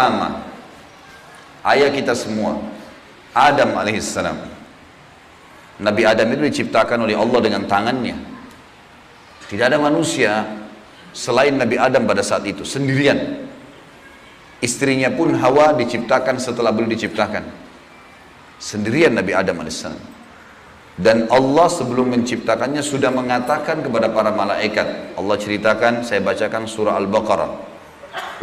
pertama, ayah kita semua, Adam alaihissalam. Nabi Adam itu diciptakan oleh Allah dengan tangannya. Tidak ada manusia selain Nabi Adam pada saat itu, sendirian. Istrinya pun Hawa diciptakan setelah beliau diciptakan. Sendirian Nabi Adam alaihissalam. Dan Allah sebelum menciptakannya sudah mengatakan kepada para malaikat. Allah ceritakan, saya bacakan surah Al-Baqarah.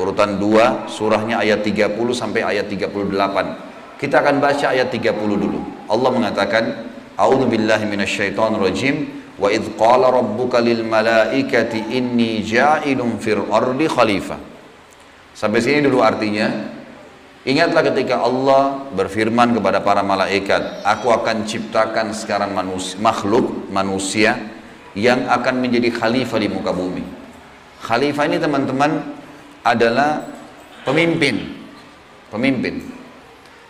Urutan 2, surahnya ayat 30 sampai ayat 38. Kita akan baca ayat 30 dulu. Allah mengatakan, A'udzubillahi minasyaitonirrajim. Wa idh qala rabbuka lil malaikati inni ja'ilun fil ardi khalifah. Sampai sini dulu artinya. Ingatlah ketika Allah berfirman kepada para malaikat, aku akan ciptakan sekarang makhluk manusia yang akan menjadi khalifah di muka bumi. Khalifah ini teman-teman adalah pemimpin.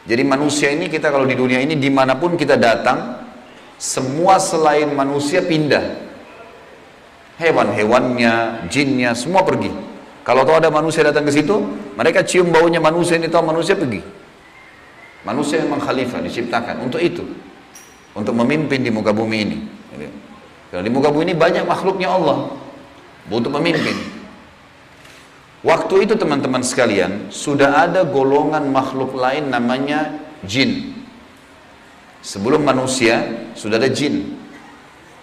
Jadi manusia ini, kita kalau di dunia ini dimanapun kita datang, semua selain manusia pindah. Hewan-hewannya, jinnya, semua pergi. Kalau tahu ada manusia datang ke situ, mereka cium baunya manusia ini, tahu manusia pergi. Manusia memang khalifah diciptakan untuk itu, untuk memimpin di muka bumi ini. Karena di muka bumi ini banyak makhluknya Allah, butuh pemimpin. Waktu itu teman-teman sekalian, sudah ada golongan makhluk lain namanya jin. Sebelum manusia sudah ada jin,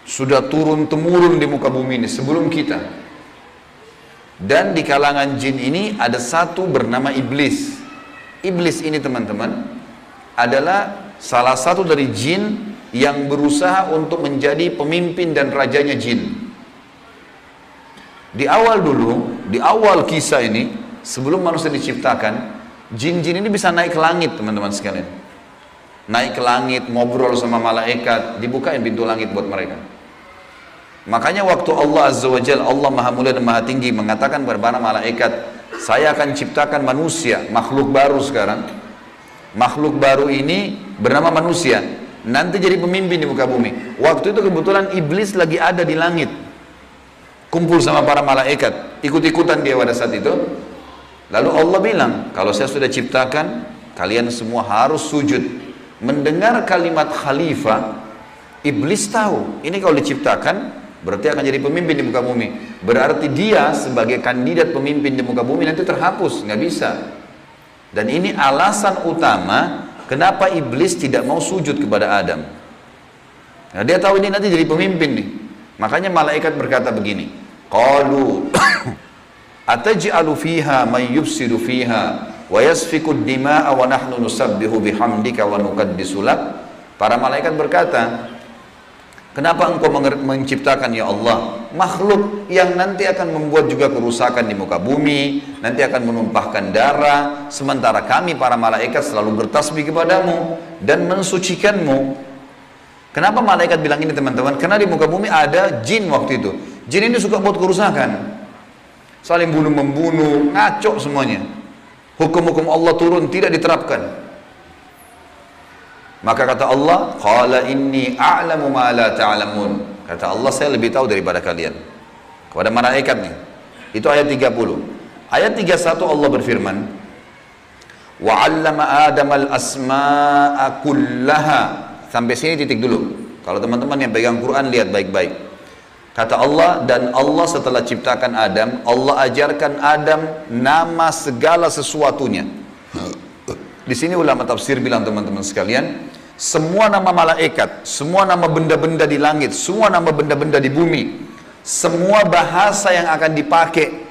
sudah turun-temurun di muka bumi ini sebelum kita. Dan di kalangan jin ini ada satu bernama iblis. Iblis ini teman-teman adalah salah satu dari jin yang berusaha untuk menjadi pemimpin dan rajanya jin. Di awal dulu, di awal kisah ini, sebelum manusia diciptakan, jin-jin ini bisa naik ke langit teman-teman sekalian. Naik ke langit, ngobrol sama malaikat, dibukain pintu langit buat mereka. Makanya waktu Allah Azza wa Jalla, Allah Maha Mulia dan Maha Tinggi, mengatakan kepada para malaikat, saya akan ciptakan manusia, makhluk baru sekarang. Makhluk baru ini bernama manusia, nanti jadi pemimpin di muka bumi. Waktu itu kebetulan iblis lagi ada di langit, kumpul sama para malaikat, ikut-ikutan dia pada saat itu. Lalu Allah bilang, kalau saya sudah ciptakan, kalian semua harus sujud. Mendengar kalimat khalifah, iblis tahu, ini kalau diciptakan berarti akan jadi pemimpin di muka bumi. Berarti dia sebagai kandidat pemimpin di muka bumi nanti terhapus, nggak bisa. Dan ini alasan utama kenapa iblis tidak mau sujud kepada Adam. Nah, dia tahu ini nanti jadi pemimpin nih. Makanya malaikat berkata begini, qalu ataj'alu fiha may yufsidu fiha wa yasfiku ad-dima'a wa nahnu nusabbihu bihamdika wa nuqaddisu lak. Para malaikat berkata, kenapa engkau menciptakan ya Allah makhluk yang nanti akan membuat juga kerusakan di muka bumi, nanti akan menumpahkan darah, sementara kami para malaikat selalu bertasbih kepadamu dan mensucikanmu. Kenapa malaikat bilang ini teman-teman? Karena di muka bumi ada jin waktu itu. Jin ini suka buat kerusakan, saling bunuh-membunuh, ngaco semuanya. Hukum-hukum Allah turun tidak diterapkan. Maka kata Allah, qala inni a'lamu ma la ta'lamun. Kata Allah, saya lebih tahu daripada kalian. Kepada malaikat nih. Itu ayat 30. Ayat 31 Allah berfirman, wa 'allama Adam al-asma'a kullaha. Sampai sini titik dulu. Kalau teman-teman yang pegang Quran lihat baik-baik. Kata Allah, dan Allah setelah ciptakan Adam, Allah ajarkan Adam nama segala sesuatunya. Di sini ulama tafsir bilang teman-teman sekalian, semua nama malaikat, semua nama benda-benda di langit, semua nama benda-benda di bumi, semua bahasa yang akan dipakai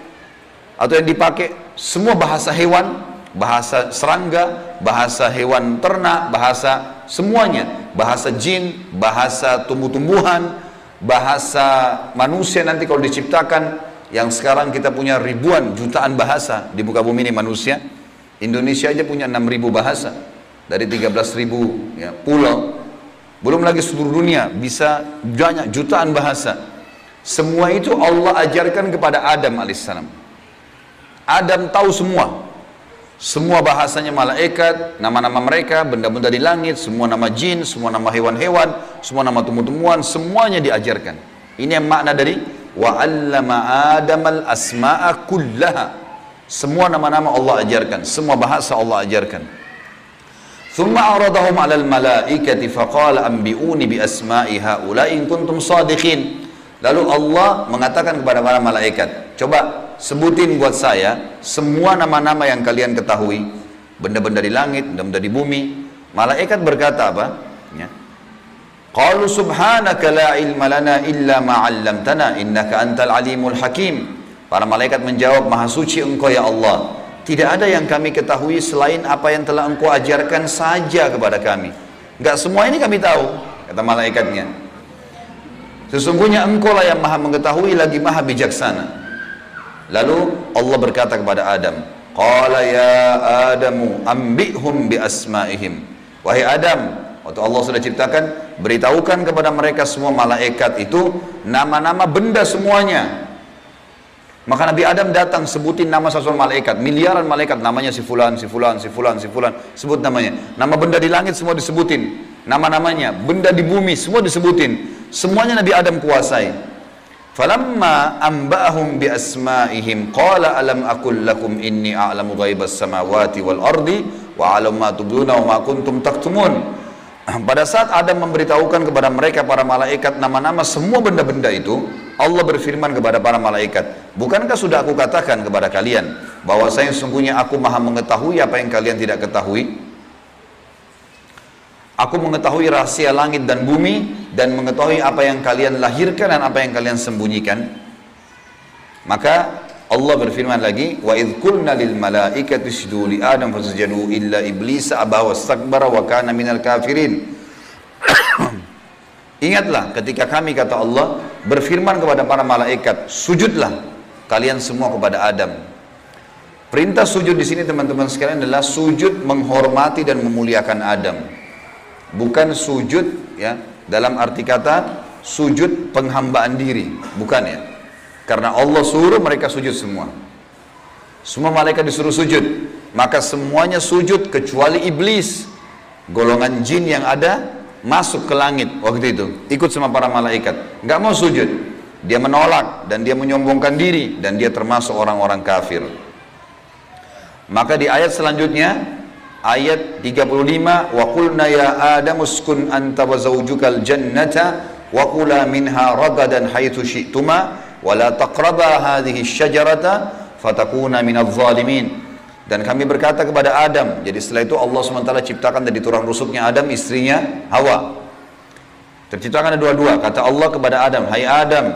atau yang dipakai, semua bahasa hewan, bahasa serangga, bahasa hewan ternak, bahasa semuanya, bahasa jin, bahasa tumbuh-tumbuhan, bahasa manusia nanti kalau diciptakan, yang sekarang kita punya ribuan, jutaan bahasa di muka bumi ini manusia. Indonesia aja punya 6.000 bahasa dari 13.000 ya, pulau. Belum lagi seluruh dunia bisa banyak jutaan bahasa. Semua itu Allah ajarkan kepada Adam alaihissalam. Adam tahu semua. Semua bahasanya malaikat, nama-nama mereka, benda-benda di langit, semua nama jin, semua nama hewan-hewan, semua nama tumbuh-tumbuhan, semuanya diajarkan. Ini yang makna dari wa 'allama Adamal asma'a kullaha. Semua nama-nama Allah ajarkan, semua bahasa Allah ajarkan. Thumma aradahum 'alal malaikati faqala anbi'uni bi asma'i haula'i in kuntum shadiqin. Lalu Allah mengatakan kepada para malaikat, coba sebutin buat saya semua nama-nama yang kalian ketahui, benda-benda di langit, benda-benda di bumi. Malaikat berkata apa? Ya. Qalu subhanaka la ilma lana illa ma 'allamtana innaka antal alimul hakim. Para malaikat menjawab, maha suci engkau ya Allah, tidak ada yang kami ketahui selain apa yang telah engkau ajarkan saja kepada kami. Enggak semua ini kami tahu, kata malaikatnya. Sesungguhnya engkau lah yang maha mengetahui lagi maha bijaksana. Lalu Allah berkata kepada Adam, qala ya Adamu ambihum bi asma'ihim. Wahai Adam, waktu Allah sudah ciptakan, beritahukan kepada mereka semua malaikat itu nama-nama benda semuanya. Maka Nabi Adam datang sebutin nama satu malaikat, miliaran malaikat, namanya si fulan, si fulan, si fulan, si fulan, sebut namanya. Nama benda di langit semua disebutin, nama-namanya, benda di bumi semua disebutin. Semuanya Nabi Adam kuasai. Falamma amba'ahum bi asma'ihim qala alam aqul lakum inni a'lamu ghaibas samawati wal ardi wa a'lamu ma tubduna wa ma kuntum taktumun. Pada saat Adam memberitahukan kepada mereka para malaikat nama-nama semua benda-benda itu, Allah berfirman kepada para malaikat, bukankah sudah aku katakan kepada kalian bahwasanya sungguhnya aku maha mengetahui apa yang kalian tidak ketahui? Aku mengetahui rahasia langit dan bumi dan mengetahui apa yang kalian lahirkan dan apa yang kalian sembunyikan. Maka Allah berfirman lagi, wa idh qulna lil malaikati isjudu li Adam fasajadu illa iblis aba wastakbara wa kana minal kafirin. Ingatlah ketika kami, kata Allah, berfirman kepada para malaikat, sujudlah kalian semua kepada Adam. Perintah sujud di sini teman-teman sekalian adalah sujud menghormati dan memuliakan Adam. Bukan sujud ya dalam arti kata sujud penghambaan diri, bukan ya. Karena Allah suruh mereka sujud semua. Semua malaikat disuruh sujud. Maka semuanya sujud kecuali iblis. Golongan jin yang ada masuk ke langit waktu itu. Ikut sama para malaikat. Nggak mau sujud. Dia menolak dan dia menyombongkan diri. Dan dia termasuk orang-orang kafir. Maka di ayat selanjutnya, ayat 35, wa qulna ya Adam uskun anta wa zawjukal jannata wa kula minha ragadan haitsu syi'tuma wala taqraba hadhihi syajarata fatakuna minadh dhalimin. Dan kami berkata kepada Adam, jadi setelah itu Allah SWT ciptakan dari tulang rusuknya Adam istrinya Hawa. Terciptakan ada dua-dua. Kata Allah kepada Adam, hai Adam,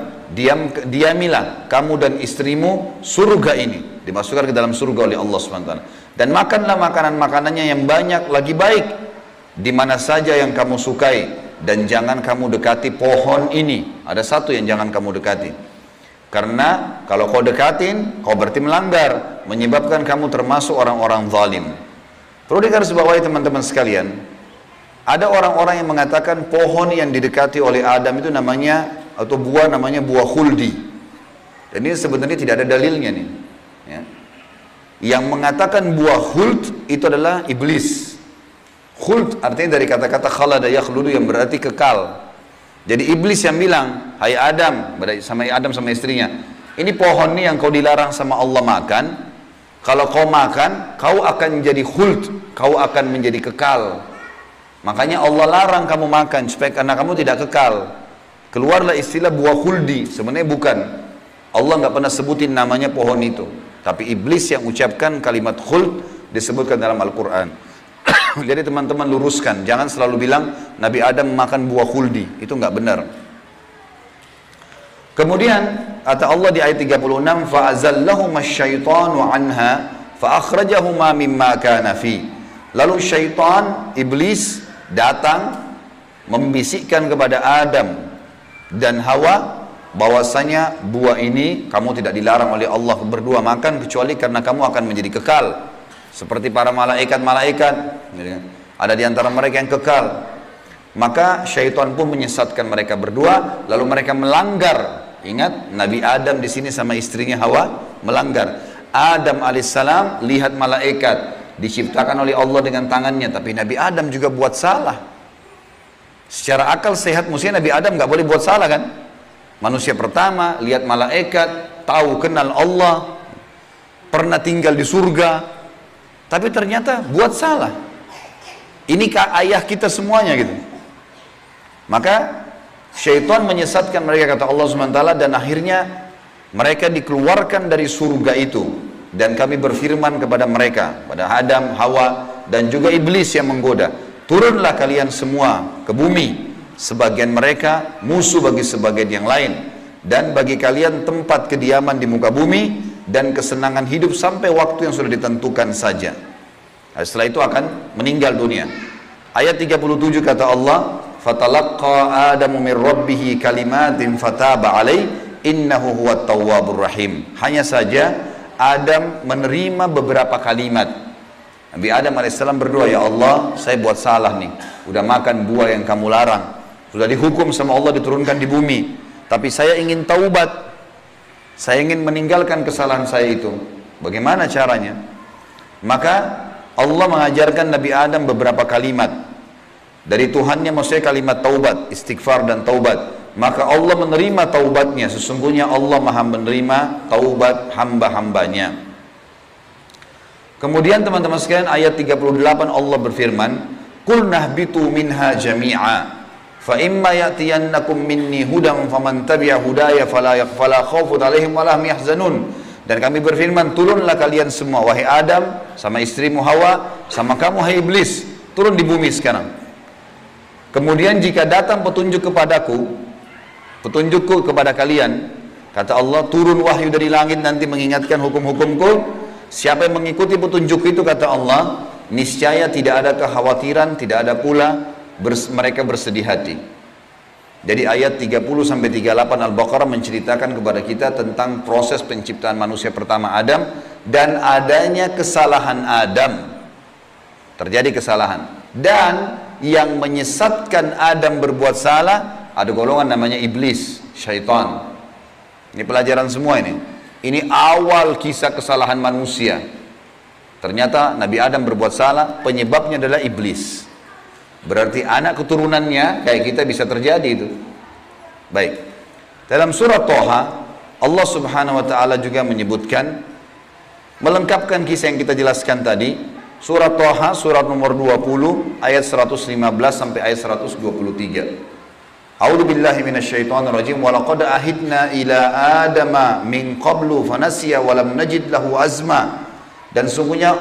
diamilah kamu dan istrimu surga ini, dimasukkan ke dalam surga oleh Allah SWT. Dan makanlah makanan-makanannya yang banyak lagi baik di mana saja yang kamu sukai, dan jangan kamu dekati pohon ini. Ada satu yang jangan kamu dekati. Karena kalau kau dekatin, kau berarti melanggar, menyebabkan kamu termasuk orang-orang zalim. Perlu digarisbawahi teman-teman sekalian, ada orang-orang yang mengatakan pohon yang didekati oleh Adam itu namanya, atau buah namanya buah khuldi. Dan ini sebenarnya tidak ada dalilnya nih. Ya. Yang mengatakan buah khuld itu adalah iblis. Khuld artinya dari kata-kata khalada yakhludu yang berarti kekal. Jadi iblis yang bilang, hai Adam, sama istrinya, ini pohon ini yang kau dilarang sama Allah makan, kalau kau makan, kau akan menjadi khuld, kau akan menjadi kekal. Makanya Allah larang kamu makan, supaya karena kamu tidak kekal. Keluarlah istilah buah khuldi, sebenarnya bukan. Allah nggak pernah sebutin namanya pohon itu. Tapi iblis yang ucapkan kalimat khuld disebutkan dalam Al-Quran. Jadi teman-teman luruskan, jangan selalu bilang Nabi Adam makan buah khuldi, itu nggak benar. Kemudian kata Allah di ayat 36, fa'azallahuma syaitanu anha fa'akhrajahuma mimma kana fi. Lalu syaitan, iblis datang membisikkan kepada Adam dan Hawa bahwasanya buah ini kamu tidak dilarang oleh Allah berdua makan kecuali karena kamu akan menjadi kekal. Seperti para malaikat-malaikat, ada di antara mereka yang kekal. Maka syaitan pun menyesatkan mereka berdua, lalu mereka melanggar. Ingat, Nabi Adam di sini sama istrinya Hawa melanggar. Adam alaihissalam lihat malaikat diciptakan oleh Allah dengan tangannya, tapi Nabi Adam juga buat salah. Secara akal sehat mestinya Nabi Adam nggak boleh buat salah kan? Manusia pertama lihat malaikat, tahu kenal Allah. pernah tinggal di surga, tapi ternyata buat salah. Ini ayah kita semuanya gitu. Maka syaitan menyesatkan mereka, kata Allah SWT, dan akhirnya mereka dikeluarkan dari surga itu. Dan kami berfirman kepada mereka, pada Adam, Hawa, dan juga iblis yang menggoda, turunlah kalian semua ke bumi. Sebagian mereka musuh bagi sebagian yang lain, dan bagi kalian tempat kediaman di muka bumi dan kesenangan hidup sampai waktu yang sudah ditentukan saja. Nah, setelah itu akan meninggal dunia. Ayat 37 kata Allah, fatalaqqa Adamu min rabbih kalimatin fataba alaih innahu huwat tawwabur rahim. Hanya saja Adam menerima beberapa kalimat. Nabi Adam alaihissalam berdoa, ya Allah, saya buat salah nih, udah makan buah yang kamu larang, sudah dihukum sama Allah diturunkan di bumi, tapi saya ingin taubat, saya ingin meninggalkan kesalahan saya itu. Bagaimana caranya? Maka Allah mengajarkan Nabi Adam beberapa kalimat dari Tuhannya, maksudnya kalimat taubat, istighfar dan taubat. Maka Allah menerima taubatnya. Sesungguhnya Allah maha menerima taubat hamba-hambanya. Kemudian teman-teman sekalian, ayat 38 Allah berfirman, qul nahbitu minha jami'a fa imma ya'tiyannakum minni hudan faman tabi'a hudaya fala khaufun 'alaihim wa la hum yahzanun. Dan kami berfirman, turunlah kalian semua, wahai Adam, sama istrimu Hawa, sama kamu hai iblis, turun di bumi sekarang. Kemudian jika datang petunjuk kepadaku, petunjukku kepada kalian, kata Allah, turun wahyu dari langit nanti mengingatkan hukum-hukumku. Siapa yang mengikuti petunjuk itu, kata Allah, niscaya tidak ada kekhawatiran, tidak ada pula mereka bersedih hati. Jadi ayat 30-38 Al-Baqarah menceritakan kepada kita tentang proses penciptaan manusia pertama Adam dan adanya kesalahan Adam. Terjadi kesalahan. Dan yang menyesatkan Adam berbuat salah, ada golongan namanya iblis, syaitan. Ini pelajaran semua ini. Ini awal kisah kesalahan manusia. Ternyata Nabi Adam berbuat salah, penyebabnya adalah iblis. Berarti anak keturunannya kayak kita bisa terjadi itu. Baik. Dalam surah Toha, Allah Subhanahu wa taala juga menyebutkan, melengkapkan kisah yang kita jelaskan tadi. Surah Toha, surat nomor 20, ayat 115 sampai ayat 123. A'udzu billahi minasyaitonir rajim. Wa laqad ahidna ila adama min qablu fanasiya wa lam najid lahu azma. Dan sungguhnya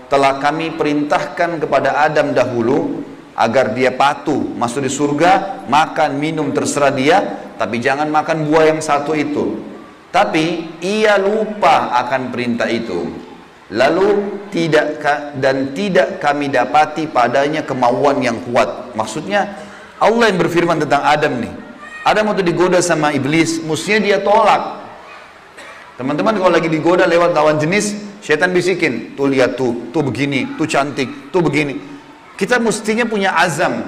telah kami perintahkan kepada Adam dahulu agar dia patuh masuk di surga, makan minum terserah dia, tapi jangan makan buah yang satu itu. Tapi ia lupa akan perintah itu. Lalu tidak kami dapati padanya kemauan yang kuat. Maksudnya Allah yang berfirman tentang Adam nih. Adam waktu digoda sama iblis, mestinya dia tolak. Teman-teman kalau lagi digoda lewat lawan jenis, syaitan bisikin, tuh lihat tuh begini, tuh cantik, tuh begini. Kita mestinya punya azam,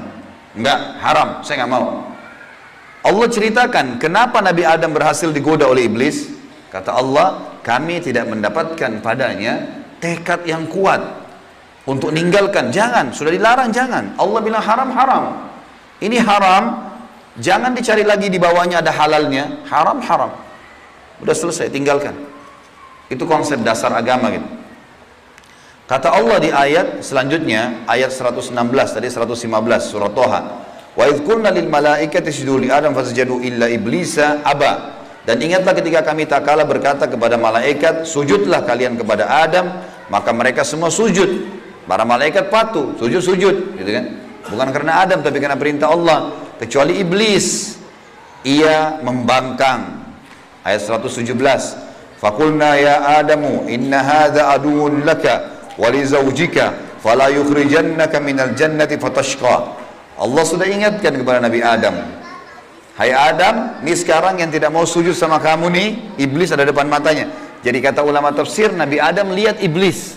enggak, haram, saya nggak mau. Allah ceritakan kenapa Nabi Adam berhasil digoda oleh iblis. Kata Allah, kami tidak mendapatkan padanya tekad yang kuat untuk meninggalkan. Jangan, sudah dilarang jangan. Allah bilang haram. Ini haram, jangan dicari lagi di bawahnya ada halalnya. Haram. Udah selesai, tinggalkan. Itu konsep dasar agama gitu. Kata Allah di ayat selanjutnya, ayat 116 tadi 115 surah Toha. Wa idh qulna lil malaikati isjudu li Adam fasajadu illa iblisa aba. Dan ingatlah ketika kami tak kala berkata kepada malaikat, sujudlah kalian kepada Adam, maka mereka semua sujud. Para malaikat patuh, sujud, gitu kan? Bukan karena Adam tapi karena perintah Allah, kecuali iblis. Ia membangkang. Ayat 117. Faqulna ya Adamu inna hadza aduwwun laka walizawjika fala yukhrijannaka minal jannati fatashqa. Allah sudah ingatkan kepada Nabi Adam, hai Adam, ini sekarang yang tidak mau sujud sama kamu nih, iblis ada depan matanya. Jadi kata ulama tafsir, Nabi Adam lihat iblis,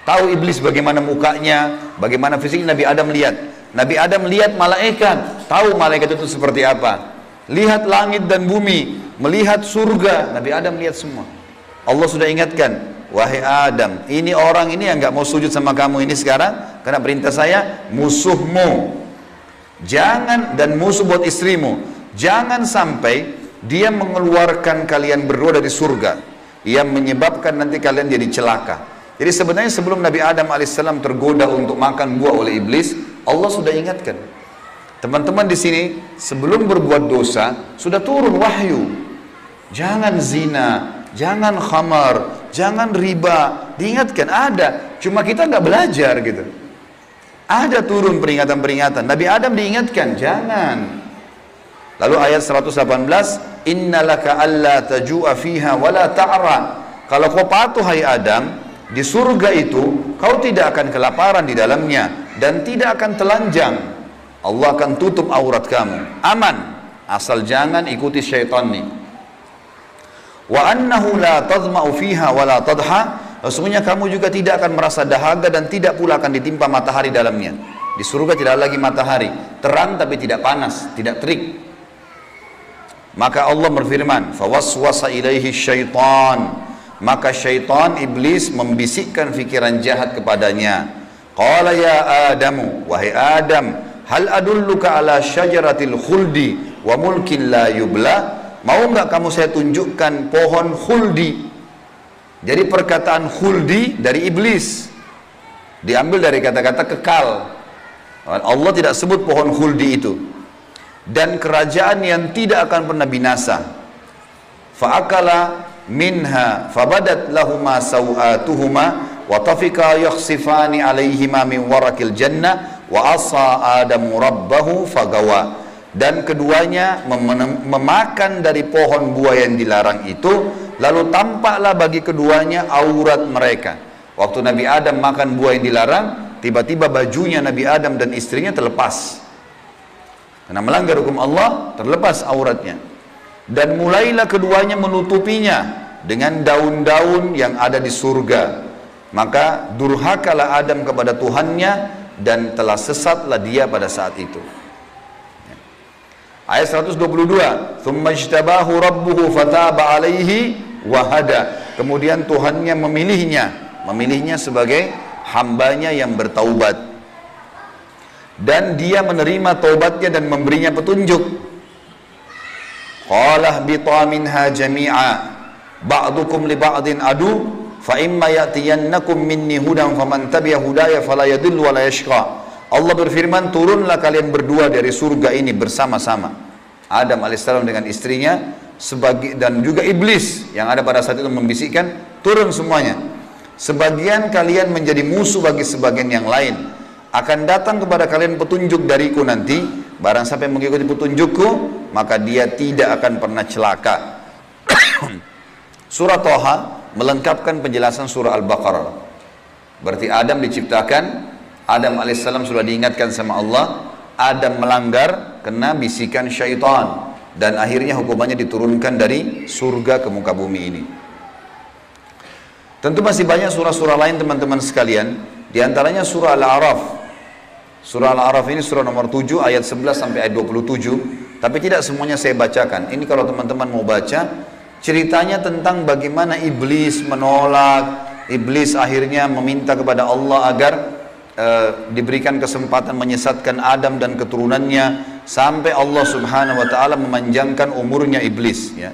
tahu iblis bagaimana mukanya, bagaimana fisiknya. Nabi Adam lihat. Nabi Adam lihat malaikat, tahu malaikat itu seperti apa. Lihat langit dan bumi, melihat surga, Nabi Adam lihat semua. Allah sudah ingatkan, wahai Adam, ini orang ini yang nggak mau sujud sama kamu ini sekarang karena perintah saya, musuhmu. Jangan, dan musuh buat istrimu. Jangan sampai dia mengeluarkan kalian berdua dari surga. yang menyebabkan nanti kalian jadi celaka. Jadi sebenarnya sebelum Nabi Adam alaihissalam tergoda untuk makan buah oleh iblis, Allah sudah ingatkan. Teman-teman di sini sebelum berbuat dosa sudah turun wahyu. Jangan zina, jangan khamar, jangan riba. Diingatkan ada, cuma kita nggak belajar gitu. Ada turun peringatan-peringatan. Nabi Adam diingatkan, jangan. Lalu ayat 118, innalaka alla taju'a fiha wala ta'ra. Kalau kau patuh hai Adam, di surga itu kau tidak akan kelaparan di dalamnya dan tidak akan telanjang. Allah akan tutup aurat kamu. Aman, asal jangan ikuti syaitan nih. Wa annahu la tadma'u fiha wa la tadha. Sesungguhnya kamu juga tidak akan merasa dahaga dan tidak pula akan ditimpa matahari dalamnya. Di surga tidak lagi matahari, terang tapi tidak panas, tidak terik. Maka Allah berfirman, fawaswasa ilaihi syaitan. Maka syaitan iblis membisikkan fikiran jahat kepadanya. Qala ya Adamu, wahai Adam, hal adulluka ala syajaratil khuldi wa mulkin la yubla. Mau enggak kamu saya tunjukkan pohon khuldi? Jadi perkataan khuldi dari iblis, diambil dari kata-kata kekal. Allah tidak sebut pohon khuldi itu. Dan kerajaan yang tidak akan pernah binasa. Fa'akala minha fabadat lahuma sawatuhuma wa tafika yakhsifani alaihima min warakil jannah wa asa adamu rabbahu fagawa. Dan keduanya memakan dari pohon buah yang dilarang itu, lalu tampaklah bagi keduanya aurat mereka. Waktu Nabi Adam makan buah yang dilarang, tiba-tiba bajunya Nabi Adam dan istrinya terlepas karena melanggar hukum Allah, terlepas auratnya. Dan mulailah keduanya menutupinya dengan daun-daun yang ada di surga. Maka durhakalah Adam kepada Tuhannya dan telah sesatlah dia pada saat itu. Ayat 122, "Tsumma ijtabahu rabbuhu fataba 'alaihi wa hada." Kemudian Tuhannya memilihnya sebagai hambanya yang bertaubat. Dan dia menerima taubatnya dan memberinya petunjuk. Qala bita minha jami'a ba'dukum li ba'din adu fa imma ya'tiyannakum minni hudan faman tabi'a hudaya fala yadhillu wa la yashqa. Allah berfirman, turunlah kalian berdua dari surga ini bersama-sama. Adam alaihissalam dengan istrinya dan juga iblis yang ada pada saat itu membisikkan, turun semuanya. Sebagian kalian menjadi musuh bagi sebagian yang lain. Akan datang kepada kalian petunjuk dariku nanti, barang siapa yang mengikuti petunjukku, maka dia tidak akan pernah celaka. Surah Thaha melengkapkan penjelasan surah Al-Baqarah. Berarti Adam diciptakan, Adam alaihissalam sudah diingatkan sama Allah, Adam melanggar kena bisikan syaitan, dan akhirnya hukumannya diturunkan dari surga ke muka bumi ini. Tentu masih banyak surah-surah lain teman-teman sekalian, diantaranya surah Al-A'raf. Surah Al-A'raf ini surah nomor 7 ayat 11 sampai ayat 27, tapi tidak semuanya saya bacakan. Ini kalau teman-teman mau baca, ceritanya tentang bagaimana iblis menolak, iblis akhirnya meminta kepada Allah agar diberikan kesempatan menyesatkan Adam dan keturunannya, sampai Allah subhanahu wa ta'ala memanjangkan umurnya iblis ya.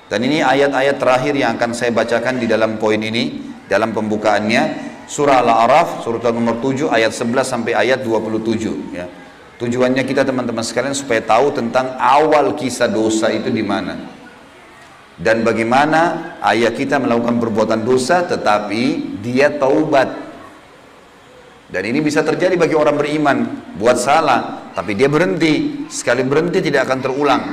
Dan ini ayat-ayat terakhir yang akan saya bacakan di dalam poin ini, dalam pembukaannya. Surah Al-A'raf, surah nomor 7 ayat 11 sampai ayat 27 ya. Tujuannya kita teman-teman sekalian supaya tahu tentang awal kisah dosa itu di mana. Dan bagaimana ayah kita melakukan perbuatan dosa tetapi dia taubat. Dan ini bisa terjadi bagi orang beriman, buat salah tapi dia berhenti, sekali berhenti tidak akan terulang.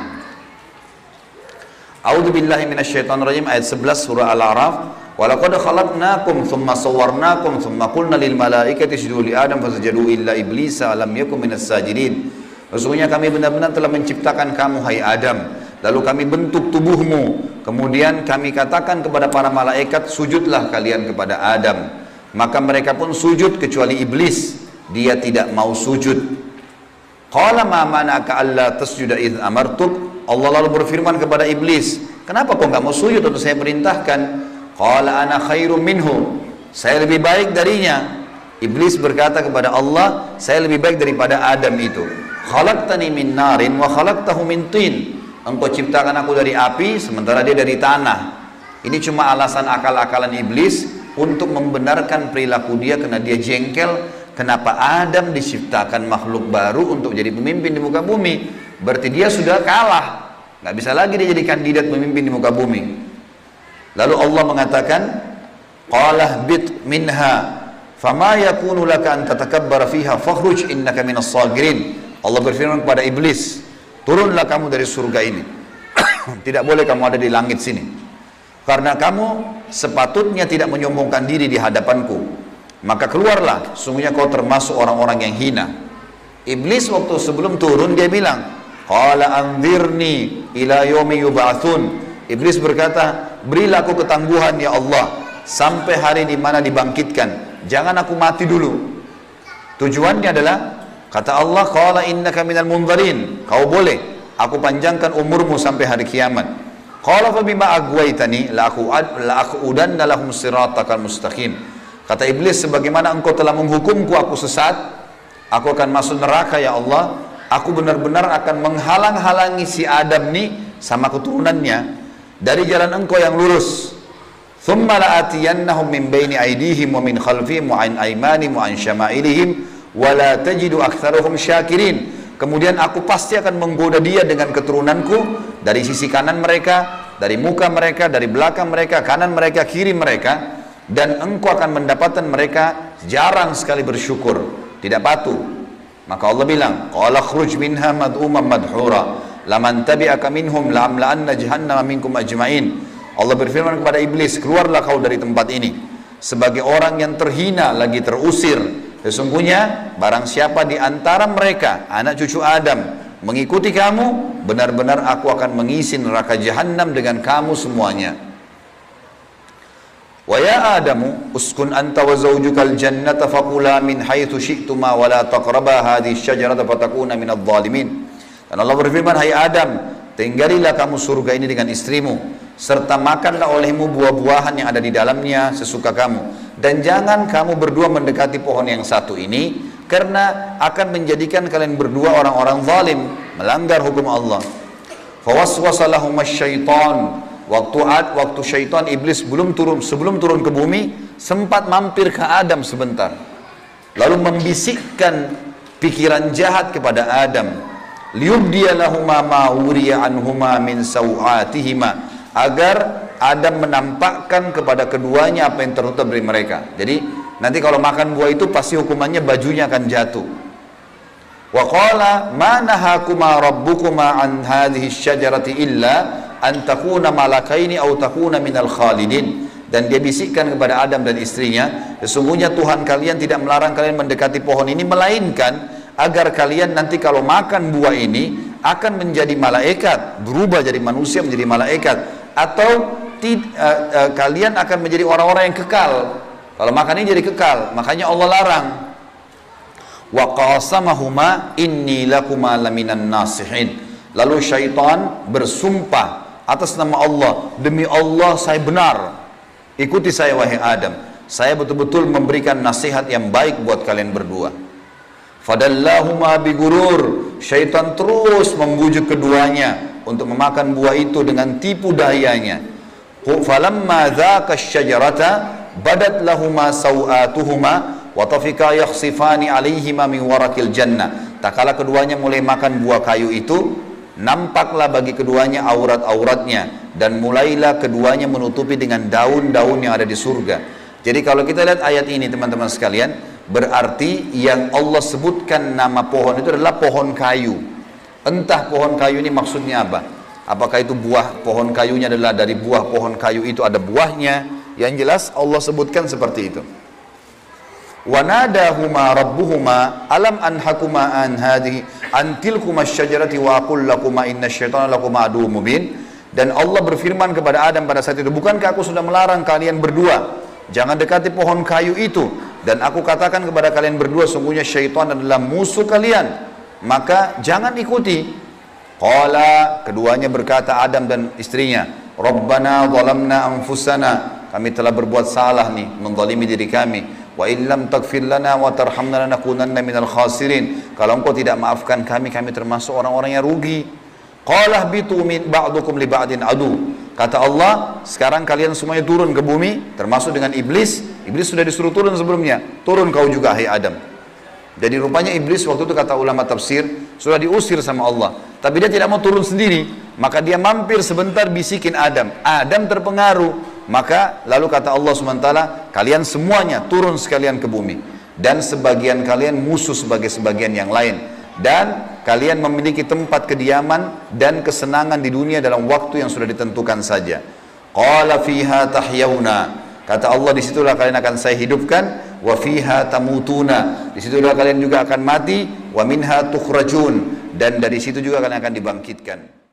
A'udzubillahi minasyaitonirrajim, ayat 11 surah Al-A'raf. Walaqad khalaqnakum thumma sawwarnakum thumma qulna lil malaikati isjudu li Adam fasajadu illa iblisa lam yakun minas sajidin. Sesungguhnya kami benar-benar telah menciptakan kamu hai Adam, lalu kami bentuk tubuhmu, kemudian kami katakan kepada para malaikat, sujudlah kalian kepada Adam. Maka mereka pun sujud kecuali iblis, dia tidak mau sujud. Qala ma mana'aka alla tasjuda idh amartuk. Allah lalu berfirman kepada iblis, kenapa kau enggak mau sujud waktu saya perintahkan? Qala ana khairum minhu, saya lebih baik darinya. Iblis berkata kepada Allah, saya lebih baik daripada Adam itu. Khalaqtani min narin wa khalaqtahu min tin. Engkau ciptakan aku dari api sementara dia dari tanah. Ini cuma alasan akal-akalan iblis untuk membenarkan perilaku dia karena dia jengkel. Kenapa Adam diciptakan makhluk baru untuk jadi pemimpin di muka bumi? Berarti dia sudah kalah, nggak bisa lagi dia jadi kandidat pemimpin di muka bumi. Lalu Allah mengatakan, qala bit minha fama yakunu laka an tatakabbara fiha fakhruj innaka minas sagirin. Allah berfirman kepada iblis, turunlah kamu dari surga ini. Tidak boleh kamu ada di langit sini, karena kamu sepatutnya tidak menyombongkan diri di hadapanku. Maka keluarlah, sungguhnya kau termasuk orang-orang yang hina. Iblis waktu sebelum turun dia bilang, qala anzirni ila yaumi yub'atsun. Iblis berkata, berilah aku ketangguhan ya Allah sampai hari di mana dibangkitkan. Jangan aku mati dulu. Tujuannya adalah, kata Allah, qala innaka minal munzarin. Kau boleh, aku panjangkan umurmu sampai hari kiamat. Qala fa bima aghwaytani la aqudanna lahum siratakal mustaqim. Kata iblis, sebagaimana engkau telah menghukumku aku sesat, aku akan masuk neraka ya Allah. Aku benar-benar akan menghalang-halangi si Adam nih sama keturunannya dari jalan engkau yang lurus. Thumma la'atiyannahum min baini aydihim wa min khalfihim wa an aymanihim wa an syama'ilihim wa la tajidu aktsaruhum syakirin. Kemudian aku pasti akan menggoda dia dengan keturunanku dari sisi kanan mereka, dari muka mereka, dari belakang mereka, kanan mereka, kiri mereka. Dan engkau akan mendapatkan mereka jarang sekali bersyukur, tidak patuh. Maka Allah bilang, qala khruj minha mad'uman madhura laman tabi'aka minhum la'amla'anna jahannama minkum ajma'in. Allah berfirman kepada iblis, keluarlah kau dari tempat ini sebagai orang yang terhina lagi terusir. Sesungguhnya barang siapa di antara mereka anak cucu Adam mengikuti kamu, benar-benar aku akan mengisi neraka jahannam dengan kamu semuanya. Wa ya Adamu uskun anta wa zawjukal jannata faqula min haitsu syi'tuma wa la taqraba hadhihi syajarata fatakuna minadh dhalimin. Dan Allah berfirman, hai Adam, tinggalilah kamu surga ini dengan istrimu, serta makanlah olehmu buah-buahan yang ada di dalamnya sesuka kamu, dan jangan kamu berdua mendekati pohon yang satu ini, karena akan menjadikan kalian berdua orang-orang zalim, melanggar hukum Allah. Fawaswasa lahumas syaitan. Waktu syaitan iblis sebelum turun ke bumi, sempat mampir ke Adam sebentar, lalu membisikkan pikiran jahat kepada Adam, liyubdiya lahuma ma wuriya anhuma min sawatihima, agar Adam menampakkan kepada keduanya apa yang tertutup dari mereka. Jadi nanti kalau makan buah itu pasti hukumannya bajunya akan jatuh. Wa qala ma nahakuma rabbukuma an hadhihi syajarati illa an takuna malakaini aw takuna minal khalidin. Dan dia bisikkan kepada Adam dan istrinya, sesungguhnya Tuhan kalian tidak melarang kalian mendekati pohon ini, melainkan agar kalian nanti kalau makan buah ini akan menjadi malaikat, berubah jadi manusia menjadi malaikat, atau kalian akan menjadi orang-orang yang kekal. Kalau makan ini jadi kekal, makanya Allah larang. Wa qasamahuma inni lakuma laminan nasihin. Lalu syaitan bersumpah atas nama Allah, demi Allah saya benar, ikuti saya wahai Adam, saya betul-betul memberikan nasihat yang baik buat kalian berdua. Fadallahuma bigurur, syaitan terus membujuk keduanya untuk memakan buah itu dengan tipu dayanya. Falamma dzaka syajarata badat lahuma sawatuhuma wa tafika yakhsifani alaihima min warakil jannah. Tak kala keduanya mulai makan buah kayu itu, nampaklah bagi keduanya aurat-auratnya, dan mulailah keduanya menutupi dengan daun-daun yang ada di surga. Jadi kalau kita lihat ayat ini teman-teman sekalian, berarti yang Allah sebutkan nama pohon itu adalah pohon kayu. Entah pohon kayu ini maksudnya apa, apakah itu buah pohon kayunya adalah dari buah pohon kayu itu ada buahnya, yang jelas Allah sebutkan seperti itu. Wanadahuma rabbuhuma alam anhakuma an hadhihi antilkuma syajarati wa aqul lakuma inna syaitana lakuma adu mubin. Dan Allah berfirman kepada Adam pada saat itu, bukankah aku sudah melarang kalian berdua jangan dekati pohon kayu itu, dan aku katakan kepada kalian berdua sungguhnya syaitan adalah musuh kalian, maka jangan ikuti. Qala, keduanya berkata Adam dan istrinya, Rabbana zalamna anfusana, kami telah berbuat salah nih, menzalimi diri kami. Wa illam taghfir lana wa tarhamna lanakunanna minal khasirin. Kalau engkau tidak maafkan kami, kami termasuk orang-orang yang rugi. Qala bitu min ba'dukum li ba'din adu. Kata Allah, sekarang kalian semuanya turun ke bumi, termasuk dengan iblis. Iblis sudah disuruh turun sebelumnya. Turun kau juga, hai Adam. Jadi rupanya iblis waktu itu, kata ulama tafsir, sudah diusir sama Allah. Tapi dia tidak mau turun sendiri. Maka dia mampir sebentar bisikin Adam. Adam terpengaruh. Maka lalu kata Allah SWT, kalian semuanya turun sekalian ke bumi. Dan sebagian kalian musuh sebagai sebagian yang lain. Dan kalian memiliki tempat kediaman dan kesenangan di dunia dalam waktu yang sudah ditentukan saja. Qala fiha tahyawna. Kata Allah, disitulah kalian akan saya hidupkan. Wa fiha tamutuna. Disitulah kalian juga akan mati. Wa minha tukhrajun. Dan dari situ juga kalian akan dibangkitkan.